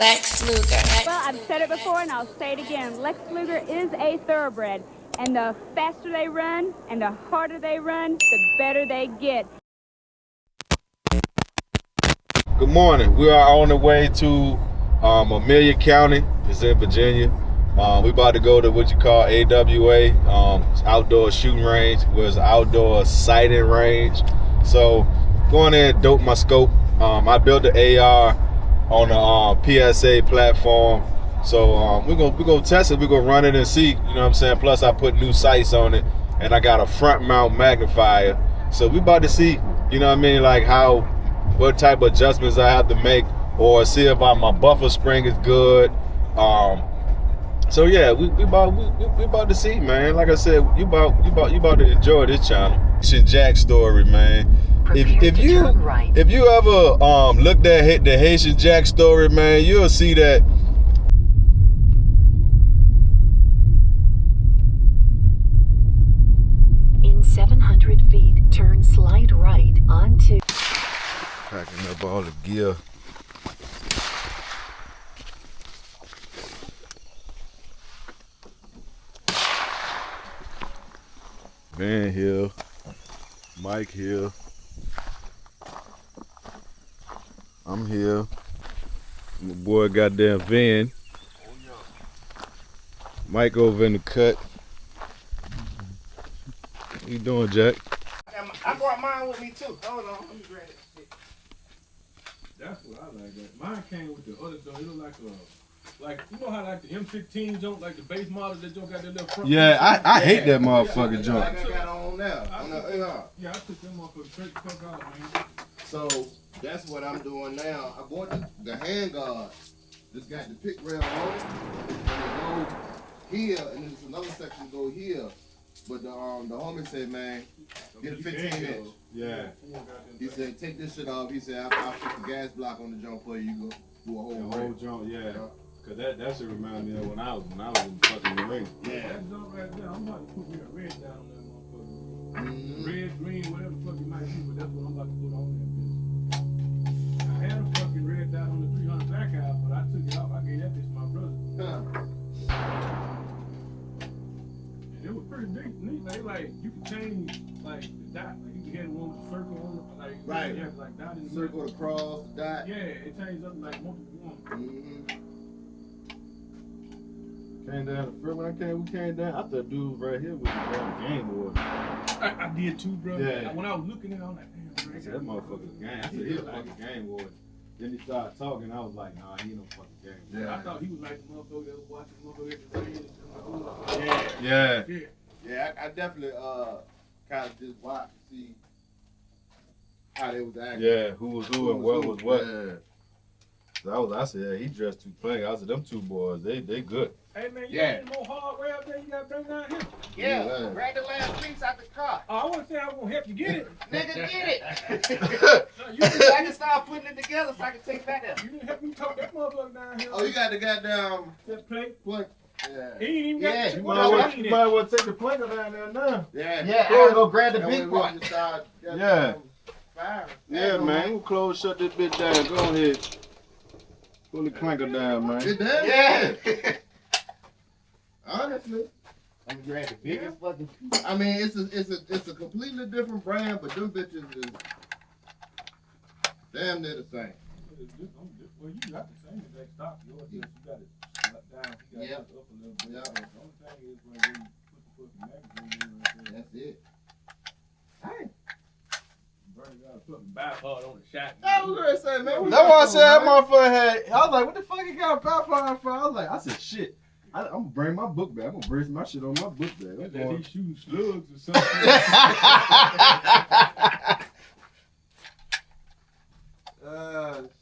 Lex Luger. Well, I've said it before and I'll say it again. Lex Luger is a thoroughbred. And the faster they run and the harder they run, the better they get. Good morning. We are on the way to Amelia County. It's in Virginia. We about to go to what you call AWA, outdoor shooting range, where it's outdoor sighting range. So going there and dope my scope. I built the AR on the PSA platform. So we're gonna test it. We're gonna run it and see. You know what I'm saying? Plus I put new sights on it, and I got a front mount magnifier. So we about to see. You know what I mean? Like what type of adjustments I have to make, or see if my buffer spring is good. So yeah, we about to see, man. Like I said, you about to enjoy this channel. Jack story, man. If you ever looked at the Haitian Jack story, man, you'll see that. In 700 feet, turn slide right onto. Packing up all the gear. Van here, Mike here. I'm here. My boy goddamn Van. Mike over in the cut. What you doing, Jack? I brought mine with me too. Hold on, let me grab it. That's what I like. That mine came with the other joint. It looked like you know how like the M15 joint, like the base model that joint got that little front. Yeah, I hate that motherfucking joint. Like I got on now. On the AR. Yeah, I took them motherfuckers straight the fuck out, man. So that's what I'm doing now. I bought the hand guard. This got the pick rail on it, and it goes here, and then there's another section go here. But the homie said, man, get a 15-inch. Yeah. He said, take this shit off. He said, I'll put the gas block on the jump for you. You go do a whole joint, yeah. Cause that should remind me of when I was in fucking Marine. Yeah. That joint right there, I'm about to put me a red down on that motherfucker. Mm-hmm. Red, green, whatever the fuck you might see, but that's what I'm about to put on that bitch. I had a fucking red dot on the 300 back out, but I took it off. I gave that bitch to my brother. And it was pretty neat. Like you can change like the dot. Like you can get one with the circle on it, like right. You have like dot in the circle, the cross, the dot. Yeah, it changes up like multiple ones. Mm-hmm. Came down the first when we came down. I thought dude right here was the game boy. I did too, bro. Yeah. When I was looking at it, I'm like, damn, I said that motherfucker's game. I said he was like a game boy. Then he started talking. I was like, nah, he ain't no fucking game boy. Yeah. I thought he was like the motherfucker that was watching motherfucker at the range. Yeah. Yeah, I definitely kind of just watched to see how they was acting. Yeah, who was who and what was what. Yeah. So I said, yeah, he dressed too plain. I said, them two boys, they good. Hey man, you got any more hardware out there you gotta bring down here? Yeah, grab the last piece out the car. Oh, I wasn't saying I was gonna help you get it. Nigga, get it. No, you didn't, I can start putting it together so I can take that out. you didn't help me talk that motherfucker down here. Oh, you got the goddamn that plate? what? Yeah. He ain't even got Yeah, the You might well take the planker down there now. Yeah. Yeah, I gotta go grab the That big way we part. can start Yeah. firing. Yeah, man. We'll close, shut this bitch down. Go ahead. Pull the clanker down, man. It does? Yeah. Honestly. I'm gonna grab the biggest fucking. I mean, it's a completely different brand, but them bitches is damn near the same. Well, you got the same exact stock. Yours just you got it down. You got it up a little bit. Yeah. The only thing is when you put the fucking magazine in right there. That's it. Hey. Bernie got a fucking bipod on the shot. I was gonna say, man. That's why I said that motherfucker had. I was like, what the fuck you got a pipeline for? I said, shit. I'm gonna bring my book back. I'm gonna brace my shit on my book bag. That he's shooting slugs or something.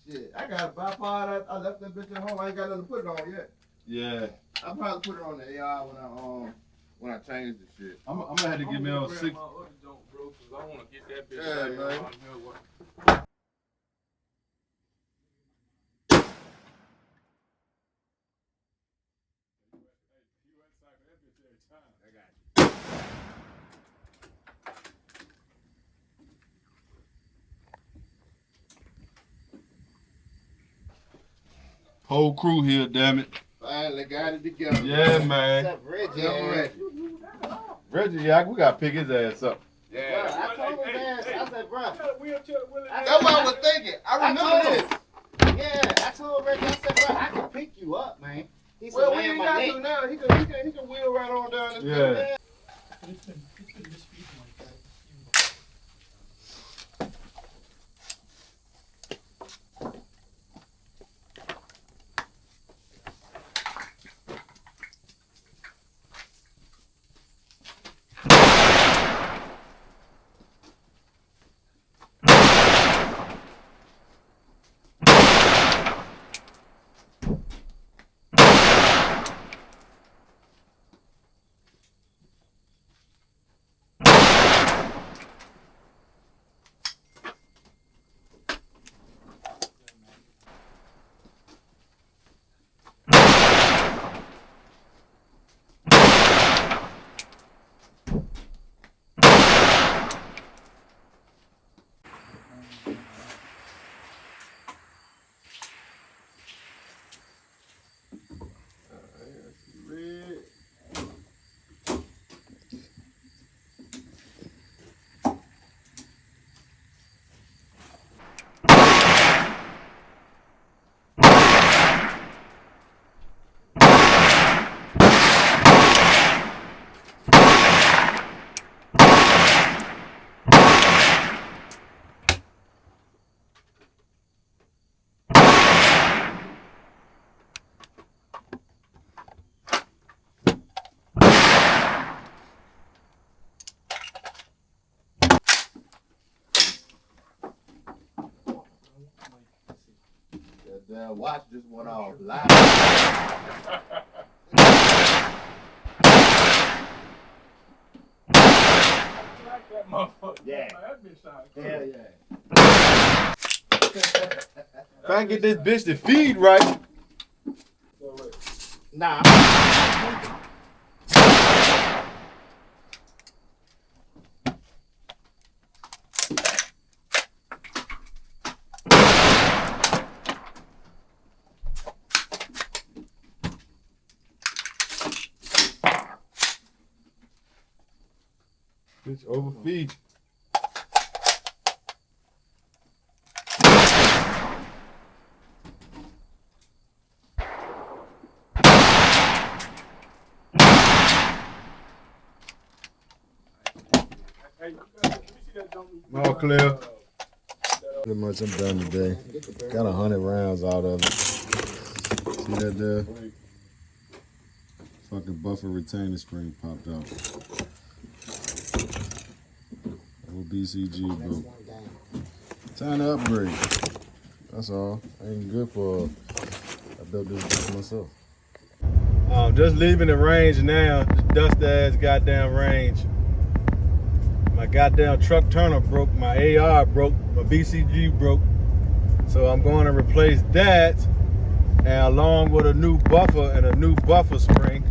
Shit. I got a bipod. I left that bitch at home. I ain't got nothing to put it on yet. Yeah. I'll probably put it on the AR when I change the shit. I'm gonna have to give me on grab 6. my other joint, bro, 'cause I wanna get that bitch Yeah, right man. around here. Whole crew here, damn it. Finally got it together. Yeah, man. What's up, Reggie? Yeah. Reggie, yeah, we gotta pick his ass up. Bro, Yeah. I told his ass, I said, bro. That's what I was thinking. I remember this. Yeah, I told Reggie, I said, bro, I can pick you up, man. He said, Well, we man, ain't my got neck. to now. He can wheel right on down this Yeah. That watch just went off live. Yeah. Hell yeah. If I can get this bitch to feed right. Nah. Bitch overfeed. All clear. Pretty much I'm done today. Got 100 rounds out of it. See that there? Fucking buffer retainer spring popped out. Old BCG broke. Time to upgrade. That's all. Ain't good for I built this bitch myself. Just leaving the range now. This dust ass goddamn range. My goddamn truck turner broke, my AR broke, my BCG broke. So I'm going to replace that and along with a new buffer and a new buffer spring.